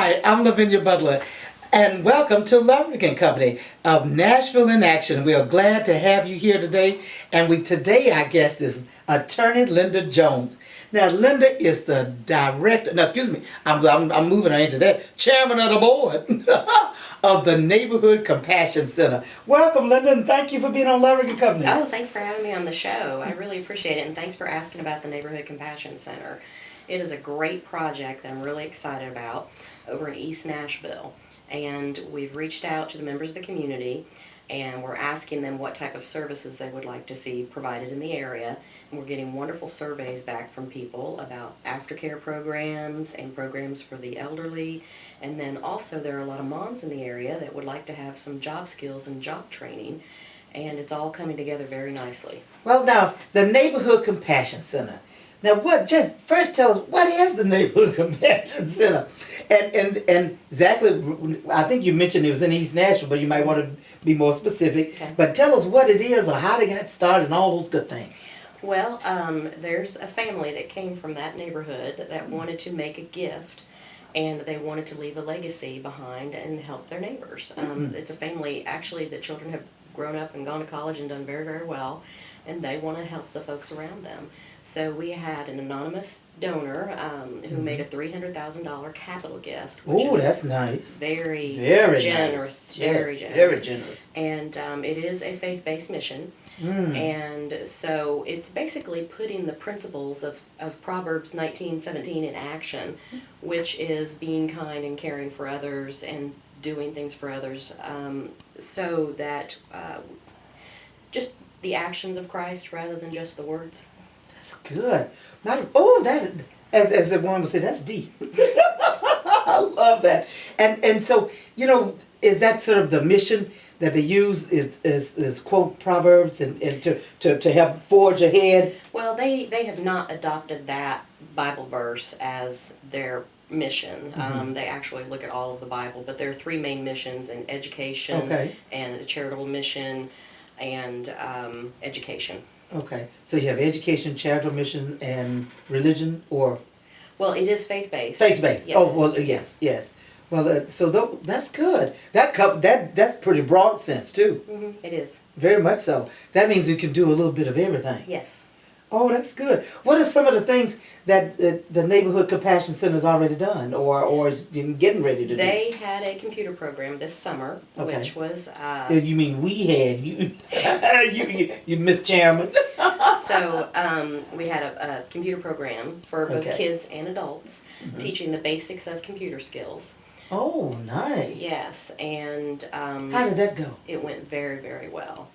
Hi, I'm Lavinia Butler, and welcome to Luvric and Company of Nashville in Action. We are glad to have you here today, and today our guest is Attorney Lynda Jones. Now, Lynda is the director. No, excuse me. I'm moving her into that. Chairman of the board of the Neighborhood Compassion Center. Welcome, Lynda, and thank you for being on Luvric and Company. Oh, thanks for having me on the show. I really appreciate it, and thanks for asking about the Neighborhood Compassion Center. It is a great project that I'm really excited about over in East Nashville. And we've reached out to the members of the community, and we're asking them what type of services they would like to see provided in the area. And we're getting wonderful surveys back from people about aftercare programs and programs for the elderly. And then also there are a lot of moms in the area that would like to have some job skills and job training. And it's all coming together very nicely. Well, now, the Neighborhood Compassion Center. Now, first tell us, what is the Neighborhood Compassion Center? And exactly, I think you mentioned it was in East Nashville, but you might want to be more specific. Okay. But tell us what it is or how they got started and all those good things. Well, there's a family that came from that neighborhood that wanted to make a gift, and they wanted to leave a legacy behind and help their neighbors. It's a family, actually, the children have grown up and gone to college and done very, very well, and they want to help the folks around them. So we had an anonymous donor who made a $300,000 capital gift. Oh, that's nice. Very generous. Nice. Very yes, generous. Very generous. And it is a faith-based mission. And so it's basically putting the principles of Proverbs 19:17 in action, which is being kind and caring for others and doing things for others, so that just the actions of Christ rather than just the words. That's good. That as the one would say, that's deep. I love that. And so, is that sort of the mission that they use is quote Proverbs and to help forge ahead? Well, they have not adopted that Bible verse as their mission. They actually look at all of the Bible, but there are three main missions: in education, and a charitable mission, and education. Okay, so you have education, charitable mission, and religion, or? Well, it is faith-based. Faith-based. Yes. Oh, well, yes. Well, so that's good. That's pretty broad sense too. It is. Very much so. That means you can do a little bit of everything. Yes. Oh, that's good. What are some of the things that the Neighborhood Compassion Center has already done, or is getting ready to do? They had a computer program this summer, which was. You mean we had you Miss Chairman? So we had a computer program for both kids and adults, teaching the basics of computer skills. Oh, nice. Yes, and how did that go? It went very, very well.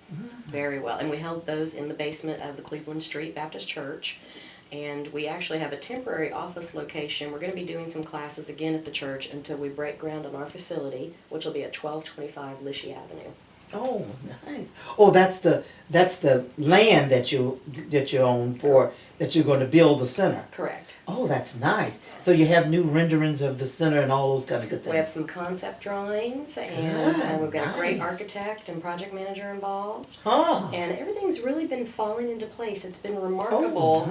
Very well. And we held those in the basement of the Cleveland Street Baptist Church. And we actually have a temporary office location. We're going to be doing some classes again at the church until we break ground on our facility, which will be at 1225 Lishy Avenue. Oh, nice. Oh, that's the land that you own for, that you're going to build the center. Correct. Oh, that's nice. So you have new renderings of the center and all those kind of good things. We have some concept drawings, and we've got a great architect and project manager involved. And everything's really been falling into place. It's been remarkable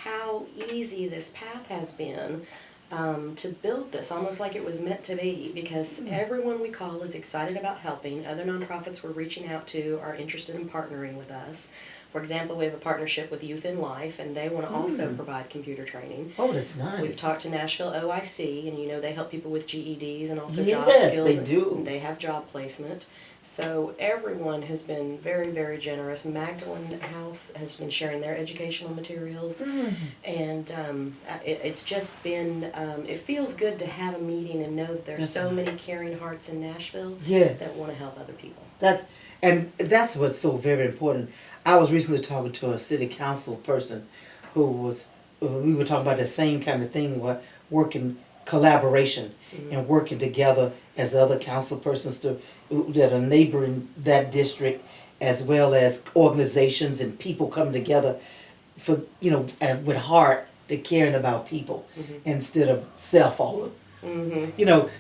how easy this path has been to build this, almost like it was meant to be, because everyone we call is excited about helping. Other nonprofits we're reaching out to are interested in partnering with us. For example, we have a partnership with Youth in Life, and they want to also provide computer training. Oh, that's nice. We've talked to Nashville OIC, and they help people with GEDs and also job skills. Yes, they do. And they have job placement. So everyone has been very, very generous. Magdalene House has been sharing their educational materials, and it's just been, it feels good to have a meeting and know that there's so many caring hearts in Nashville that want to help other people. That's what's so very important. I was recently talking to a city council person we were talking about the same kind of thing, working collaboration and working together as other council persons that are neighboring that district, as well as organizations and people coming together for with heart to caring about people instead of self all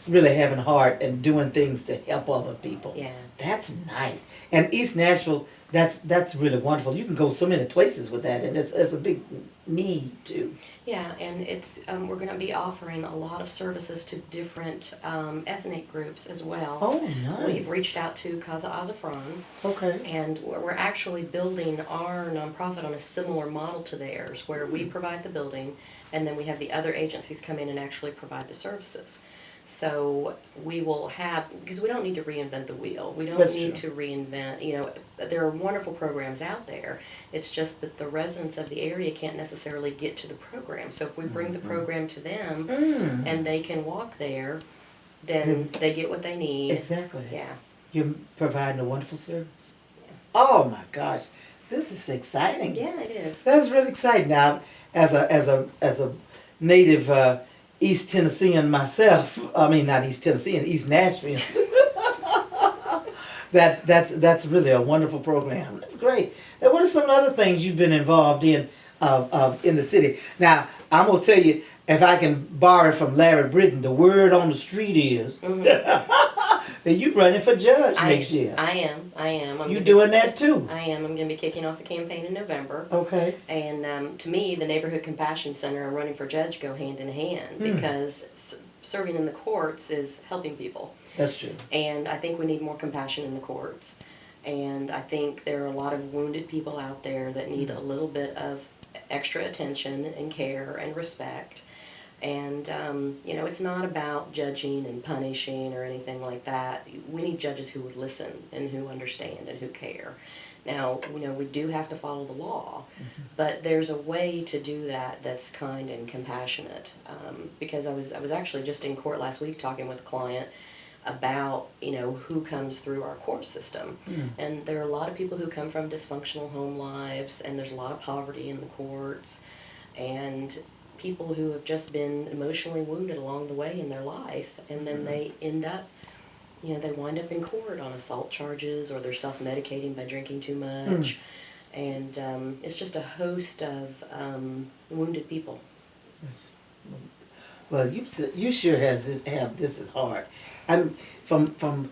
really having heart and doing things to help other people. Yeah. That's nice. And East Nashville, that's really wonderful. You can go so many places with that, and it's a big need too. Yeah, and it's we're going to be offering a lot of services to different ethnic groups as well. Oh, nice. We've reached out to Kaza Azafran, Okay. and we're actually building our nonprofit on a similar model to theirs, where we provide the building, and then we have the other agencies come in and actually provide the services. So we will have, because we don't need to reinvent the wheel. We don't That's need true. to reinvent, you know, there are wonderful programs out there. It's just that the residents of the area can't necessarily get to the program. So if we bring the program to them and they can walk there, then they get what they need. Exactly. Yeah. You're providing a wonderful service. Yeah. Oh my gosh, this is exciting. Yeah, it is. That's really exciting. Now, as a native East Tennessean myself, I mean not East Tennessean, East Nashville. That's really a wonderful program. That's great. And what are some other things you've been involved in the city? Now, I'm gonna tell you, if I can borrow from Larry Britton, the word on the street is that you running for judge next year. I am. You doing that too? I am. I'm going to be kicking off the campaign in November. Okay. And to me, the Neighborhood Compassion Center and running for judge go hand in hand because serving in the courts is helping people. That's true. And I think we need more compassion in the courts. And I think there are a lot of wounded people out there that need a little bit of extra attention and care and respect. And, you know, it's not about judging and punishing or anything like that. We need judges who would listen and who understand and who care. Now, you know, we do have to follow the law, but there's a way to do that that's kind and compassionate. Because I was actually just in court last week talking with a client about, you know, who comes through our court system. And there are a lot of people who come from dysfunctional home lives, and there's a lot of poverty in the courts, and people who have just been emotionally wounded along the way in their life, and then they end up, you know, they wind up in court on assault charges, or they're self-medicating by drinking too much. And it's just a host of wounded people. Yes. Well, you sure have this is hard. I'm from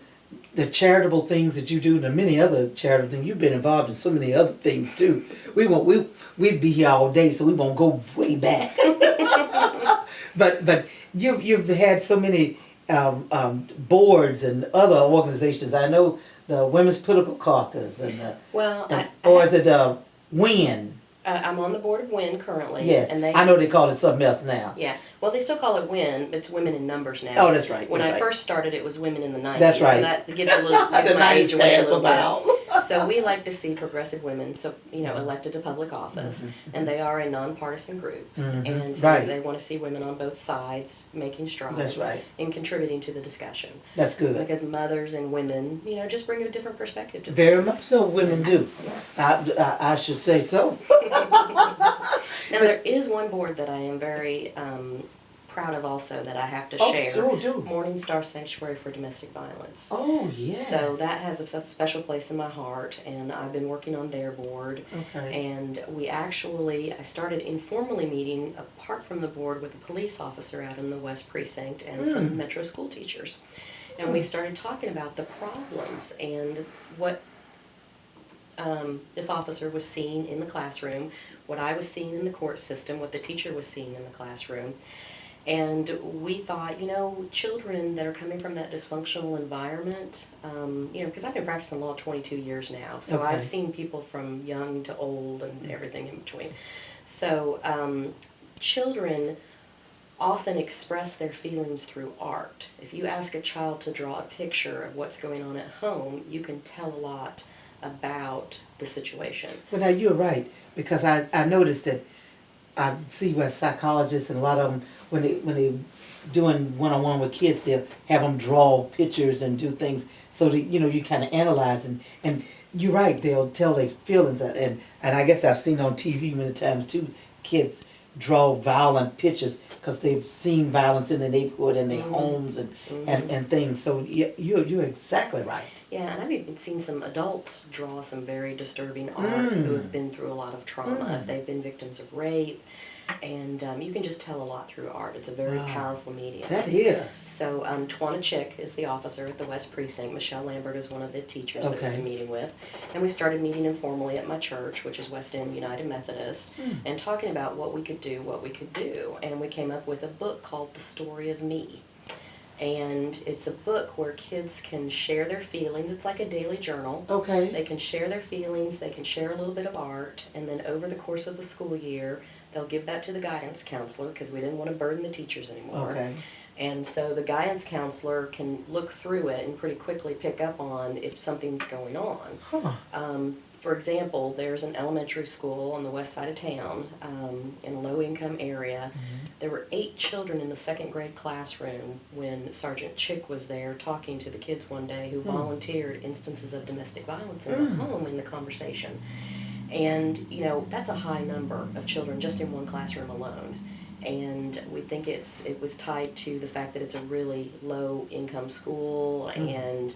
the charitable things that you do and the many other charitable things. You've been involved in so many other things too. We'd be here all day, so we won't go way back. but you've had so many boards and other organizations. I know the Women's Political Caucus and is it WIN? I'm on the board of WIN currently. Yes, and I know they call it something else now. Yeah, well, they still call it WIN, but it's Women in Numbers now. Oh, that's right. When I first started, it was Women in the 90s. That's right. So that gives a little gives my age away a little bit. So we like to see progressive women, so you know, elected to public office, and they are a nonpartisan group, and so they want to see women on both sides making strides. That's right. And contributing to the discussion. That's good. Because mothers and women, you know, just bring a different perspective to Very things. much so, women do. I should say so. Now, there is one board that I am very proud of also that I have to share. Oh, do. Morning Star Sanctuary for Domestic Violence. Oh, yes. So that has a special place in my heart, and I've been working on their board. Okay. And I started informally meeting, apart from the board, with a police officer out in the West Precinct and some Metro school teachers. And we started talking about the problems and what this officer was seeing in the classroom, what I was seeing in the court system, what the teacher was seeing in the classroom. And we thought, you know, children that are coming from that dysfunctional environment, you know, because I've been practicing law 22 years now, so Okay. I've seen people from young to old and everything in between. So children often express their feelings through art. If you ask a child to draw a picture of what's going on at home, you can tell a lot about the situation. Well, now you're right, because I noticed that I see where psychologists and a lot of them, when they doing one-on-one with kids, they'll have them draw pictures and do things so that, you know, you kind of analyze and you're right, they'll tell their feelings and I guess I've seen on TV many times too, kids draw violent pictures because they've seen violence in the neighborhood and their homes and things. So you're exactly right. Yeah, and I've even seen some adults draw some very disturbing art who have been through a lot of trauma. If they've been victims of rape, And you can just tell a lot through art. It's a very powerful medium. That is. So Twana Chick is the officer at the West Precinct. Michelle Lambert is one of the teachers that we've been meeting with. And we started meeting informally at my church, which is West End United Methodist, and talking about what we could do. And we came up with a book called The Story of Me. And it's a book where kids can share their feelings. It's like a daily journal. Okay. They can share their feelings, they can share a little bit of art, and then over the course of the school year, they'll give that to the guidance counselor because we didn't want to burden the teachers anymore. Okay. And so the guidance counselor can look through it and pretty quickly pick up on if something's going on. Huh. For example, there's an elementary school on the west side of town in a low-income area. There were 8 children in the 2nd grade classroom when Sergeant Chick was there talking to the kids one day who volunteered instances of domestic violence in the home in the conversation. And, you know, that's a high number of children just in one classroom alone. And we think it was tied to the fact that it's a really low-income school, and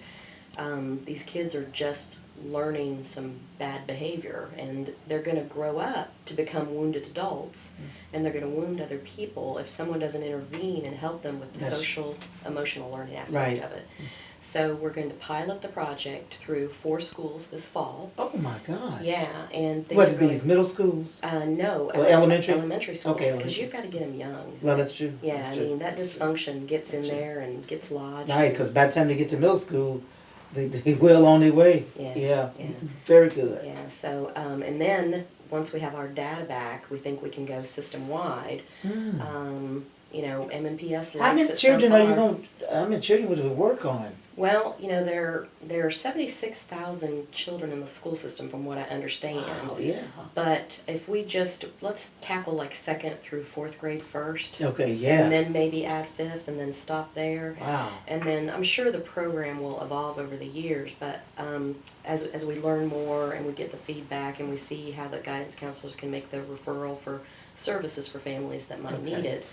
these kids are just learning some bad behavior, and they're going to grow up to become wounded adults, and they're going to wound other people if someone doesn't intervene and help them with the social, emotional learning aspect of it. So we're going to pilot the project through 4 schools this fall. Oh my gosh. Yeah, and what are these, middle schools? No, elementary. Elementary schools, Okay, because you've got to get them young. Well, that's true. Yeah, that's I true. mean that dysfunction gets in there and gets lodged. Right, because by the time they get to middle school, they well on their way. Yeah. Very good. Yeah. So and then once we have our data back, we think we can go system wide. You know, MNPS likes How many it children so are you far. going? How many children would we work on? Well, you know, there are 76,000 children in the school system, from what I understand. Oh yeah. But if we let's tackle like 2nd through 4th grade first. Okay. Yes. And then maybe add 5th, and then stop there. Wow. And then I'm sure the program will evolve over the years, but as we learn more and we get the feedback and we see how the guidance counselors can make the referral for services for families that might need it,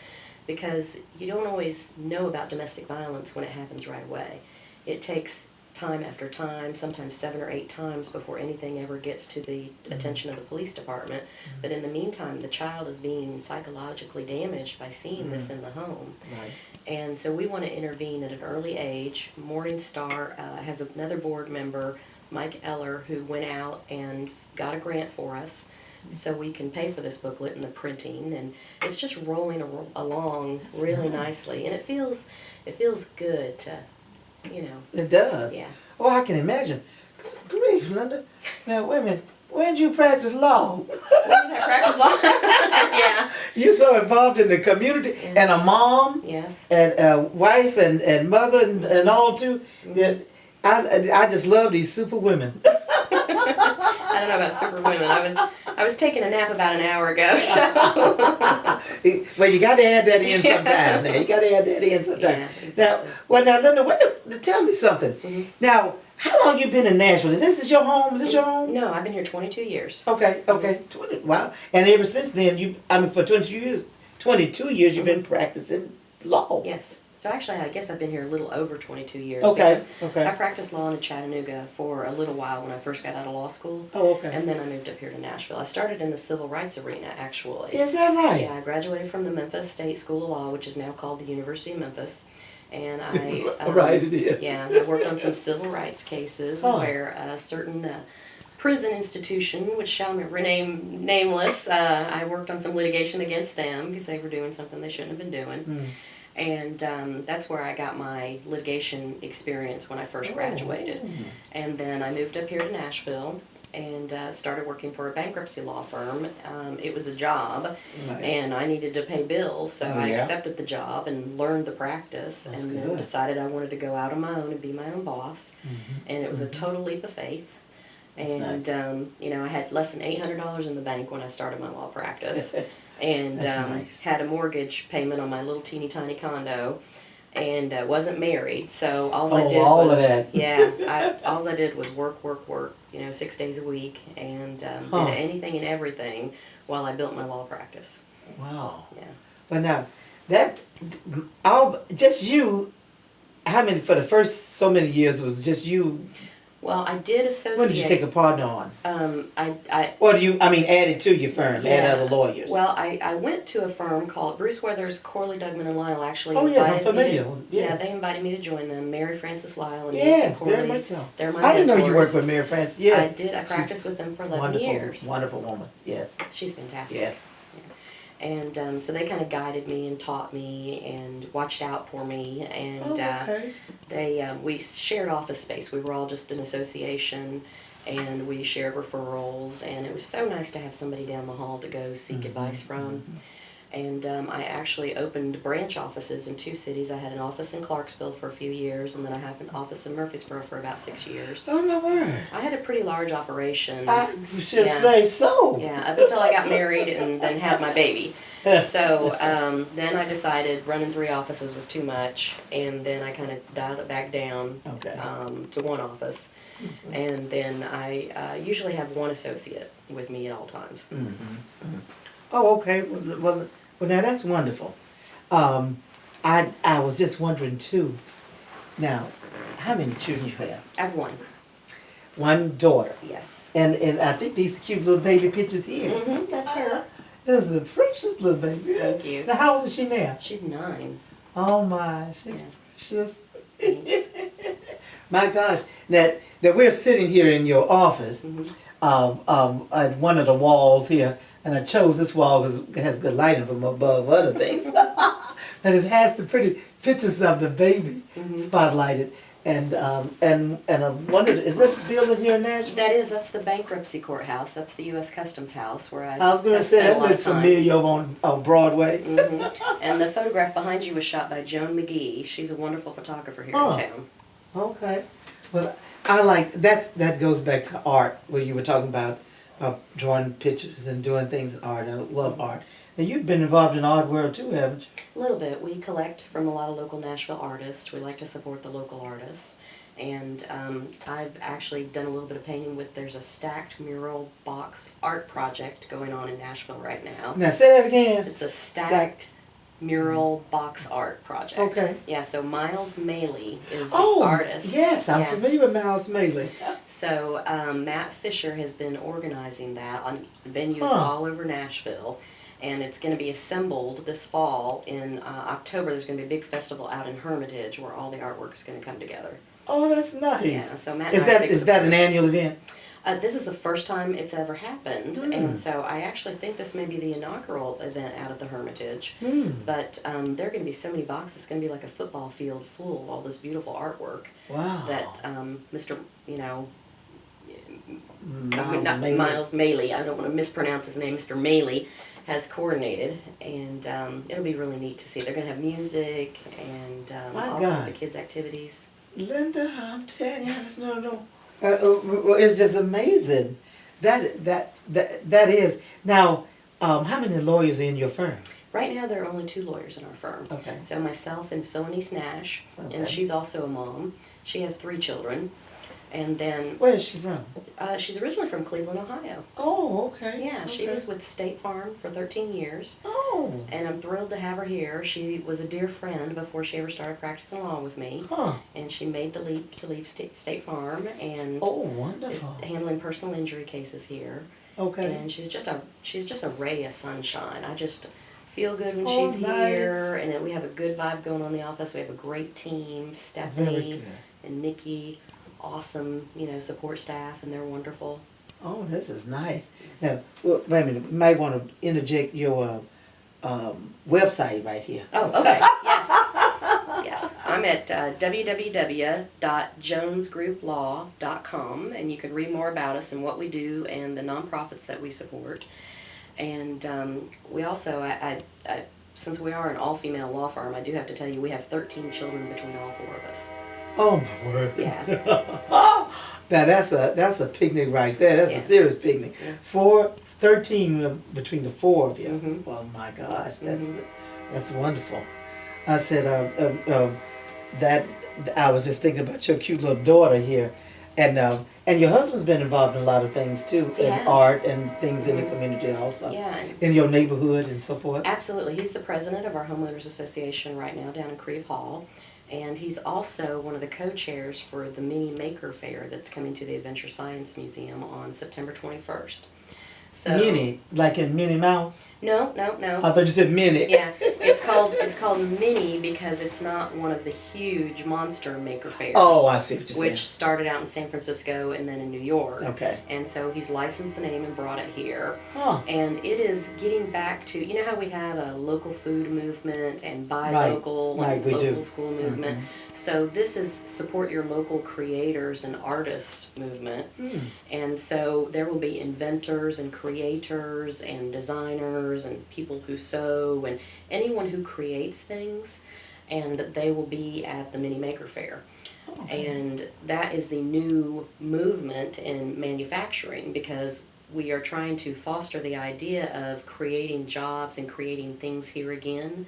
because you don't always know about domestic violence when it happens right away. It takes time after time, sometimes 7 or 8 times before anything ever gets to the attention of the police department. But in the meantime, the child is being psychologically damaged by seeing this in the home. Right. And so we want to intervene at an early age. Morningstar has another board member, Mike Eller, who went out and got a grant for us so we can pay for this booklet and the printing, and it's just rolling along really nicely, and it feels good to, you know. It does. Yeah. Oh, I can imagine. Good grief, Lynda. Now, wait a minute. When did you practice law? When did I practice law? Yeah. You're so involved in the community, and a mom, Yes. and a wife, and mother, and all too. That I just love these super women. I don't know about super women. I was taking a nap about an hour ago, so. Well, you got to add that in sometime. Now you got to add that in sometime. Yeah, exactly. Now, Lynda, tell me something. Now, how long you been in Nashville? Is this your home? Is this your home? No, I've been here 22 years. Okay. 20, wow. And ever since then, for 22 years, you've been practicing law. Yes. So actually, I guess I've been here a little over 22 years. Okay. Because I practiced law in Chattanooga for a little while when I first got out of law school. Oh, okay. And then I moved up here to Nashville. I started in the civil rights arena, actually. Is that right? Yeah, I graduated from the Memphis State School of Law, which is now called the University of Memphis. And I right, it is. Yeah, I worked on some civil rights cases where a certain prison institution, which shall remain nameless, I worked on some litigation against them because they were doing something they shouldn't have been doing. And that's where I got my litigation experience when I first graduated. And then I moved up here to Nashville and started working for a bankruptcy law firm. It was a job, and I needed to pay bills, so I accepted the job and learned the practice, then decided I wanted to go out on my own and be my own boss. And it was a total leap of faith. And you know, I had less than $800 in the bank when I started my law practice. And had a mortgage payment on my little teeny tiny condo, and wasn't married, so all I did all I did was work, you know, 6 days a week, and did anything and everything while I built my law practice. Wow. Yeah. But now, just you. How many for the first so many years was just you? Well, I did associate. When did you take a partner on? I Or do you, I mean, add it to your firm, add other lawyers? Well, I went to a firm called Bruce Weathers, Corley, Dugman, and Lyle actually Oh, yes, I'm invited me familiar. to, Yes. yeah, they invited me to join them. Mary Frances Lyle and Yes, Nancy Corley. very much so. They're my I didn't know you mentors. worked with Mary Frances. Yeah. I did. I practiced with them for 11 wonderful, years. Wonderful woman, yes. She's fantastic. Yes. And so they kind of guided me and taught me and watched out for me. And we shared office space. We were all just an association, and we shared referrals. And it was so nice to have somebody down the hall to go seek advice from. And I actually opened branch offices in 2 cities. I had an office in Clarksville for a few years, and then I have an office in Murfreesboro for about 6 years. Oh, my word. I had a pretty large operation. You should say so. Yeah, up until I got married and then had my baby. So then I decided running 3 offices was too much, and then I kind of dialed it back down to 1 office. And then I usually have 1 associate with me at all times. Oh, okay. Well, now that's wonderful. I was just wondering too. Now, how many children you have? I have 1. 1 daughter. Yes. And I think these cute little baby pictures here. That's her. This is a precious little baby. Thank you. Now, how old is she now? She's 9. Oh my, she's precious. Thanks. My gosh, that we're sitting here in your office, at one of the walls here, and I chose this wall because it has good lighting from above other things. And it has the pretty pictures of the baby spotlighted, and I wondered, is that building here in Nashville? That's the bankruptcy courthouse. That's the U.S. Customs House where I was going to say that looked familiar over on Broadway. And the photograph behind you was shot by Joan McGee. She's a wonderful photographer here in town. Okay. Well, I like that goes back to art, where you were talking about drawing pictures and doing things in art. I love art. And you've been involved in the art world too, haven't you? A little bit. We collect from a lot of local Nashville artists. We like to support the local artists. And I've actually done a little bit of painting there's a stacked mural box art project going on in Nashville right now. Now say that again. It's a stacked mural box art project. Okay. Yeah, so Miles Maley is the artist. Yes, I'm familiar with Miles Maley. So Matt Fisher has been organizing that on venues all over Nashville. And it's going to be assembled this fall in October. There's going to be a big festival out in Hermitage where all the artwork is going to come together. Oh, that's nice. Yeah, so Matt and I are big is that an annual event? This is the first time it's ever happened, and so I actually think this may be the inaugural event out at the Hermitage. But there are going to be so many boxes. It's going to be like a football field full of all this beautiful artwork. Wow. That Mr. Miles Maley, I don't want to mispronounce his name, Mr. Maley, has coordinated, and it'll be really neat to see. They're going to have music and all kinds of kids' activities. Lynda, I'm telling you, it's just amazing. That is. Now, how many lawyers are in your firm? Right now, there are only 2 lawyers in our firm. Okay. So myself and Philonise Nash, and she's also a mom. She has 3 children. And then... Where is she from? She's originally from Cleveland, Ohio. Oh, okay. Yeah, she was with State Farm for 13 years. Oh. And I'm thrilled to have her here. She was a dear friend before she ever started practicing law with me. And she made the leap to leave State Farm and wonderful. is handling personal injury cases here. Okay. And she's just a ray of sunshine. I just feel good when she's here, and we have a good vibe going on in the office. We have a great team, Stephanie and Nikki. Awesome, support staff, and they're wonderful. Oh, this is nice. Now, wait a minute. You might want to interject your website right here. Oh, okay. Yes. Yes. I'm at www.jonesgrouplaw.com, and you can read more about us and what we do and the nonprofits that we support. And we also, since we are an all-female law firm, I do have to tell you we have 13 children between all 4 of us. Oh my word! Yeah. Now that's a picnic right there. That's a serious picnic. 13 between the 4 of you. Oh my gosh, that's wonderful. I said that I was just thinking about your cute little daughter here, and your husband's been involved in a lot of things too, in art and things in the community also. Yeah. In your neighborhood and so forth. Absolutely, he's the president of our homeowners association right now down in Creve Hall. And he's also one of the co-chairs for the Mini Maker Fair that's coming to the Adventure Science Museum on September 21st. So, Minnie, like in Minnie Mouse? No. I thought you said Minnie. Yeah, it's called Mini because it's not one of the huge monster maker fairs. Oh, I see what you're saying. Which started out in San Francisco and then in New York. Okay. And so he's licensed the name and brought it here. Huh. And it is getting back to, you know how we have a local food movement and buy Right. local Right, and we local do. school movement. So this is support your local creators and artists movement. And so there will be inventors and creators and designers and people who sew and anyone who creates things, and they will be at the Mini Maker Fair. And that is the new movement in manufacturing, because we are trying to foster the idea of creating jobs and creating things here again,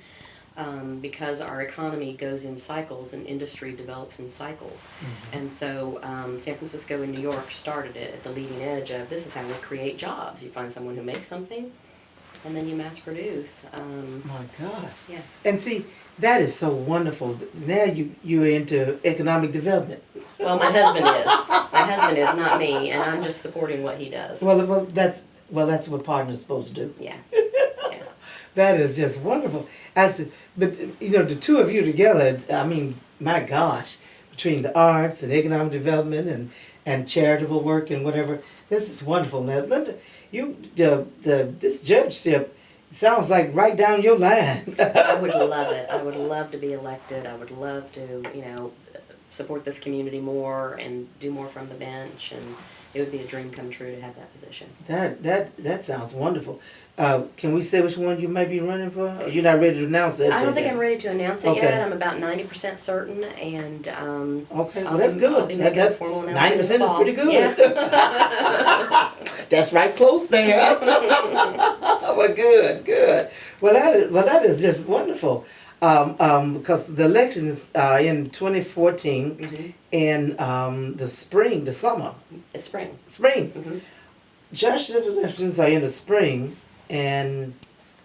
because our economy goes in cycles and industry develops in cycles. And so San Francisco and New York started it at the leading edge of, this is how we create jobs. You find someone who makes something, and then you mass produce. My gosh. Yeah. And see, that is so wonderful. Now you're into economic development. Well, my husband is. My husband is, not me, and I'm just supporting what he does. Well, that's what partners are supposed to do. Yeah. That is just wonderful. But you know, the two of you together, I mean, my gosh, between the arts and economic development and charitable work and whatever, this is wonderful. Now, Lynda, this judgeship sounds like right down your line. I would love it. I would love to be elected. I would love to, support this community more and do more from the bench, and it would be a dream come true to have that position. That sounds wonderful. Can we say which one you may be running for? Or you're not ready to announce it? I don't think I'm ready to announce it Okay. yet. I'm about 90% certain, and okay, well that's good. I'll be making a formal announcement 90% in the is fall. pretty good. Yeah. That's right close there. Well, good. Well, that is just wonderful. Because the election is in 2014 in the summer. It's spring. Spring. Judgeship elections are in the spring, and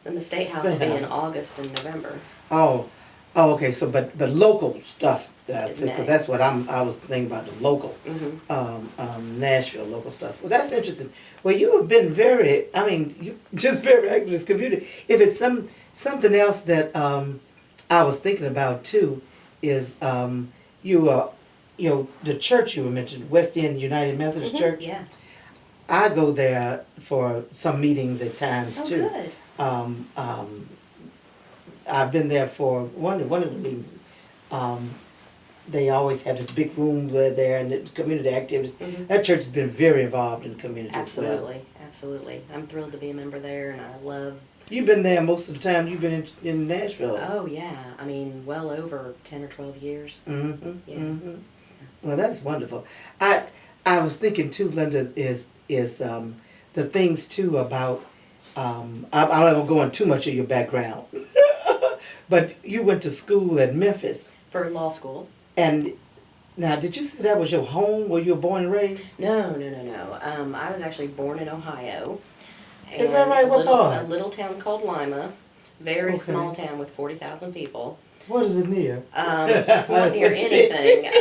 And the State House will be in August and November. Oh, okay. So, but local stuff. It's Because May. that's what I was thinking about, the local, Nashville local stuff. Well, that's interesting. Well, you have been you just very active in this community. If it's something else that I was thinking about too, is the church you were mentioning, West End United Methodist Church. Yeah. I go there for some meetings at times Oh, too. good. I've been there for one of the meetings. They always have this big room where they're in the community activities. That church has been very involved in the community as well. Absolutely. I'm thrilled to be a member there, and I love. You've been there most of the time. You've been in Nashville. Oh yeah, I mean, well over 10 or 12 years. Yeah. Well, that's wonderful. I was thinking too, Lynda, is the things too about. I'm not gonna go into too much of your background, but you went to school at Memphis. For law school. And now, did you say that was your home where you were born and raised? No. I was actually born in Ohio. Is that right? What part? A little town called Lima. Very small town with 40,000 people. What is it near? It's not near anything.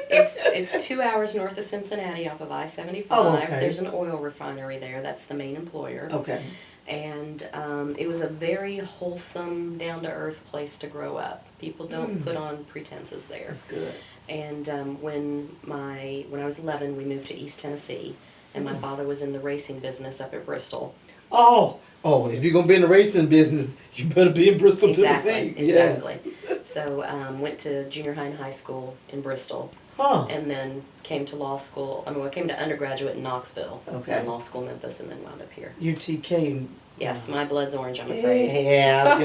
It's 2 hours north of Cincinnati off of I-75. Oh, okay. There's an oil refinery there. That's the main employer. Okay. And it was a very wholesome, down-to-earth place to grow up. People don't put on pretenses there. That's good. And when I was 11, we moved to East Tennessee, and my father was in the racing business up at Bristol. Oh, if you're gonna be in the racing business, you better be in Bristol, Tennessee. Exactly. So went to junior high and high school in Bristol. Huh. And then came to law school. I came to undergraduate in Knoxville. Okay. And law school in Memphis, and then wound up here. UTK. Yes, my blood's orange, I'm afraid. Yeah,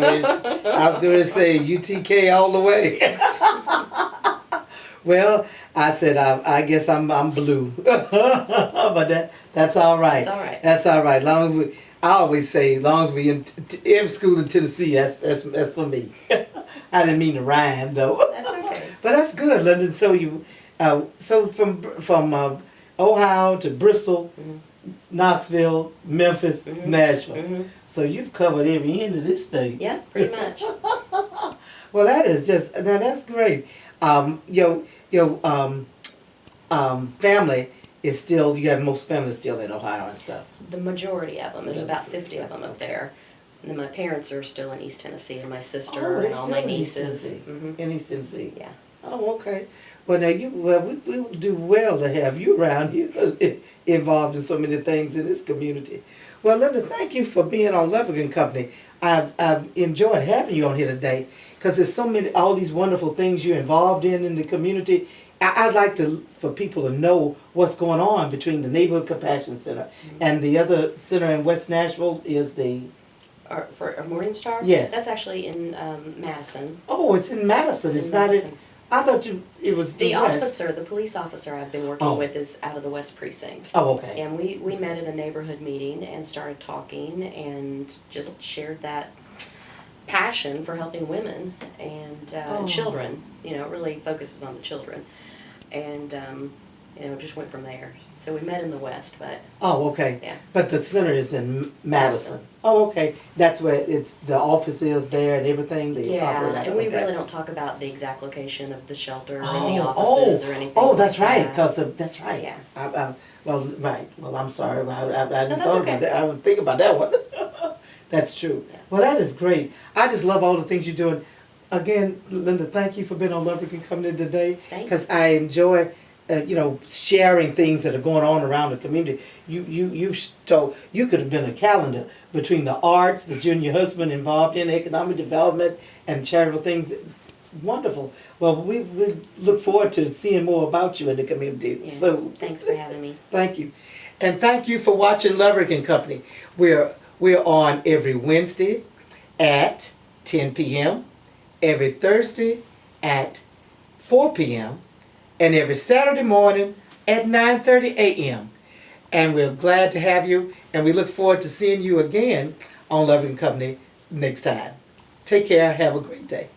I was going to say UTK all the way. Well, I said I guess I'm blue, but that's all right. It's all right. That's all right. I always say, long as we in every school in Tennessee, that's for me. I didn't mean to rhyme though. That's okay. But that's good, London. So you, so from Ohio to Bristol, Knoxville, Memphis, Nashville. So you've covered every end of this state. Yeah, pretty much. Well, that is just now. That's great. Your family is still. You have most families still in Ohio and stuff. The majority of them, there's about 50 of them up there. And then my parents are still in East Tennessee, and my sister Oh, they're and all still my in East nieces. Tennessee. Mhm. In East Tennessee. Yeah. Oh, okay. Well, now we will do well to have you around here involved in so many things in this community. Well, Lynda, thank you for being on Luvric and Company. I've enjoyed having you on here today because there's so many all these wonderful things you're involved in the community. I'd like for people to know what's going on between the Neighborhood Compassion Center and the other center in West Nashville is the. For a Morning Star? Yes. That's actually in Madison. Oh, it's in Madison. It's not in. I thought it was The West. the police officer I've been working with is out of the West Precinct. Oh, okay. And we met at a neighborhood meeting and started talking and just shared that passion for helping women and children. You know, it really focuses on the children. And, just went from there. So we met in the West, but. Oh, okay. Yeah. But the center is in Madison. Oh, okay. That's where the office is there and everything. Yeah, and we really don't talk about the exact location of the shelter and the offices or anything. Oh, that's like right. that. Because that's right. Yeah. Right. Well, I'm sorry. I that's didn't thought okay. about that. I would think about that one. That's true. Yeah. Well, that is great. I just love all the things you're doing. Again, Lynda, thank you for being on Luvric and coming in today. Thanks. Because I enjoy. Sharing things that are going on around the community. You told you could have been a calendar between the arts, the junior husband involved in economic development and charitable things. Wonderful. Well, we look forward to seeing more about you in the community. Yeah. So Thanks for having me. thank you, and thank you for watching Luvric and Company. We're on every Wednesday at 10 p.m., every Thursday at 4 p.m. and every Saturday morning at 9:30 a.m. And we're glad to have you, and we look forward to seeing you again on Luvric and Company next time. Take care. Have a great day.